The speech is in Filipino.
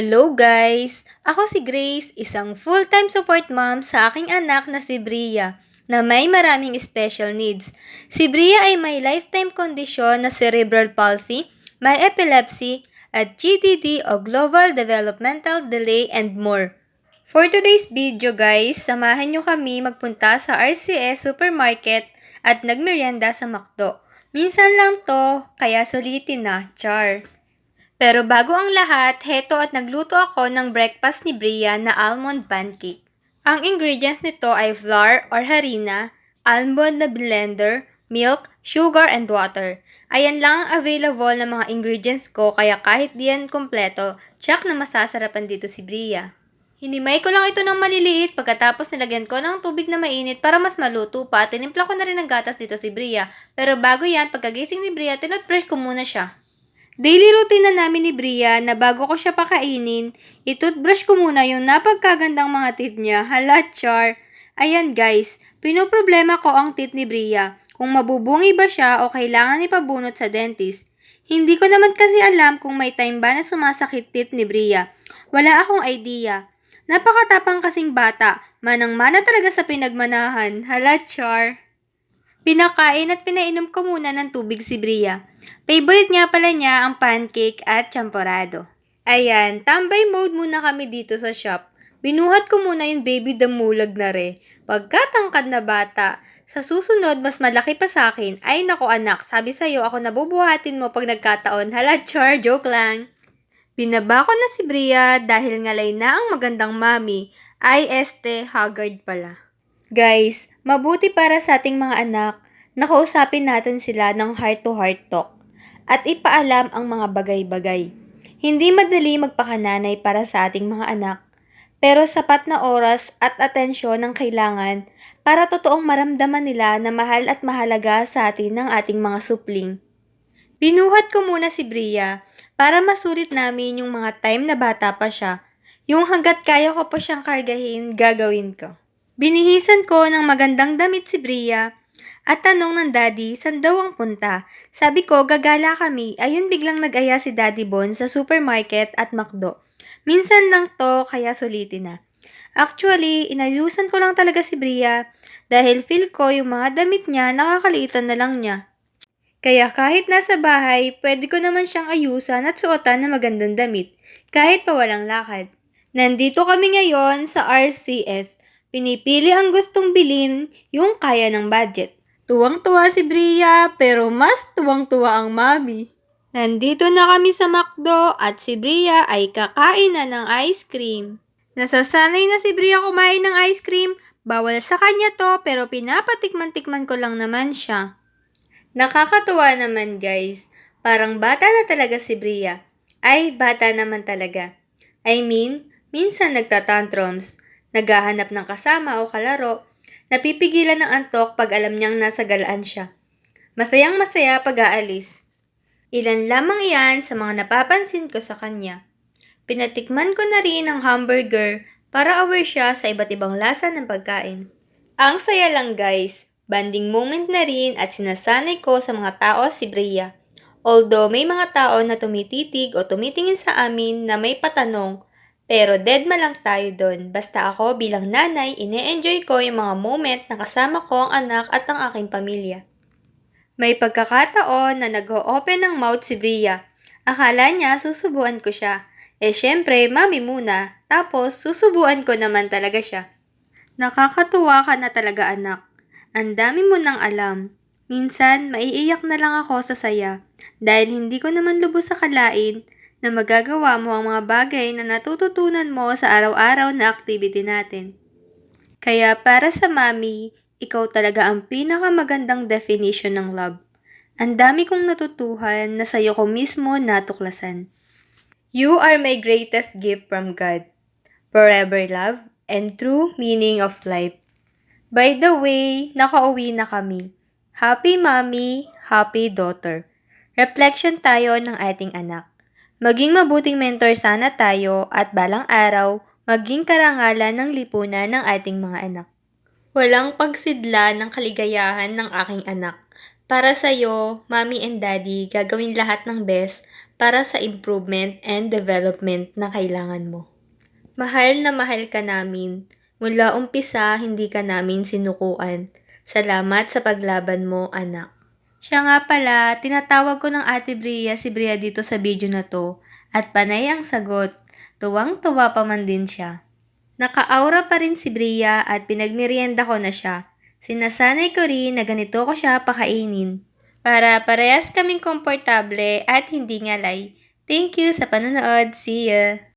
Hello guys! Ako si Grace, isang full-time support mom sa aking anak na si Bria, na may maraming special needs. Si Bria ay may lifetime kondisyon na cerebral palsy, may epilepsy, at GDD o Global Developmental Delay and more. For today's video guys, samahan nyo kami magpunta sa RCS Supermarket at nagmerienda sa McDo. Minsan lang to, kaya sulitin na, char! Pero bago ang lahat, heto at nagluto ako ng breakfast ni Bria na almond pancake. Ang ingredients nito ay flour or harina, almond na blender, milk, sugar, and water. Ayan lang ang available na mga ingredients ko kaya kahit diyan kompleto, tsak na masasarapan dito si Bria. Hinimay ko lang ito ng maliliit pagkatapos nilagyan ko ng tubig na mainit para mas maluto pa. Tinimpla ko na rin ng gatas dito si Bria. Pero bago yan, pagkagising ni Bria, tinutbrush ko muna siya. Daily routine na namin ni Bria na bago ko siya pakainin, itutbrush ko muna yung napagkagandang mga teeth niya. Hala, char! Ayan guys, pinoproblema ko ang teeth ni Bria, kung mabubungi ba siya o kailangan ipabunot sa dentist. Hindi ko naman kasi alam kung may time ba na sumasakit teeth ni Bria. Wala akong idea. Napakatapang kasing bata, manang-mana talaga sa pinagmanahan. Hala, char! Pinakain at pinainom ko muna ng tubig si Bria. Favorite nga pala niya ang pancake at champorado. Ayan, tambay mode muna kami dito sa shop. Binuhat ko muna yung baby damulag na re. Pagkatangkad na bata. Sa susunod, mas malaki pa sa akin. Ay nako anak, sabi sa'yo ako nabubuhatin mo pag nagkataon. Hala char, joke lang. Binaba ko na si Bria dahil ngalay na ang magandang mami. Ay haggard pala. Guys, mabuti para sa ating mga anak, nakausapin natin sila ng heart-to-heart talk at ipaalam ang mga bagay-bagay. Hindi madali magpakananay para sa ating mga anak, pero sapat na oras at atensyon ang kailangan para totoong maramdaman nila na mahal at mahalaga sa atin ng ating mga supling. Binuhat ko muna si Bria para masulit namin yung mga time na bata pa siya. Yung hanggat kaya ko pa siyang kargahin, gagawin ko. Binihisan ko ng magandang damit si Bria at tanong ng daddy saan daw ang punta. Sabi ko gagala kami, ayun biglang nag-aya si Daddy Bon sa supermarket at McDo. Minsan lang to kaya sulitin na. Actually, inayusan ko lang talaga si Bria dahil feel ko yung mga damit niya nakakaliitan na lang niya. Kaya kahit nasa bahay, pwede ko naman siyang ayusan at suotan ng magandang damit kahit pa walang lakad. Nandito kami ngayon sa RCS. Pinipili ang gustong bilhin yung kaya ng budget. Tuwang-tuwa si Bria pero mas tuwang-tuwa ang mami. Nandito na kami sa McDo at si Bria ay kakain na ng ice cream. Nasasanay na si Bria kumain ng ice cream. Bawal sa kanya to pero pinapatikman-tikman ko lang naman siya. Nakakatuwa naman guys. Parang bata na talaga si Bria. Ay, bata naman talaga. I mean, minsan nagtatantrums. Naghahanap ng kasama o kalaro, napipigilan ng antok pag alam niyang nasa galaan siya. Masayang masaya pag aalis. Ilan lamang iyan sa mga napapansin ko sa kanya. Pinatikman ko na rin ang hamburger para aware siya sa iba't ibang lasa ng pagkain. Ang saya lang guys, banding moment na rin at sinasanay ko sa mga tao si Bria. Although may mga tao na tumititig o tumitingin sa amin na may patanong, pero deadma lang tayo doon. Basta ako bilang nanay, ine-enjoy ko yung mga moment na kasama ko ang anak at ang aking pamilya. May pagkakataon na nag-o-open ng mouth si Bria. Akala niya susubuan ko siya. Syempre, mami muna. Tapos, susubuan ko naman talaga siya. Nakakatuwa ka na talaga anak. Ang dami mo nang alam. Minsan, maiiyak na lang ako sa saya. Dahil hindi ko naman lubos sa kalain na magagawa mo ang mga bagay na natututunan mo sa araw-araw na activity natin. Kaya para sa mami, ikaw talaga ang pinakamagandang definition ng love. Ang dami kong natutuhan na sa'yo ko mismo natuklasan. You are my greatest gift from God. Forever love and true meaning of life. By the way, nakauwi na kami. Happy mommy, happy daughter. Reflection tayo ng ating anak. Maging mabuting mentor sana tayo at balang araw, maging karangalan ng lipunan ng ating mga anak. Walang pagsidla ng kaligayahan ng aking anak. Para sa'yo, mommy and daddy, gagawin lahat ng best para sa improvement and development na kailangan mo. Mahal na mahal ka namin. Mula umpisa, hindi ka namin sinukuan. Salamat sa paglaban mo, anak. Siya nga pala, tinatawag ko ng Ate Bria si Bria dito sa video na to. At panay ang sagot, tuwang-tuwa pa man din siya. Naka-aura pa rin si Bria at pinagmerienda ko na siya. Sinasanay ko rin na ganito ko siya pakainin. Para parehas kaming komportable at hindi ngalay. Thank you sa panonood. See ya!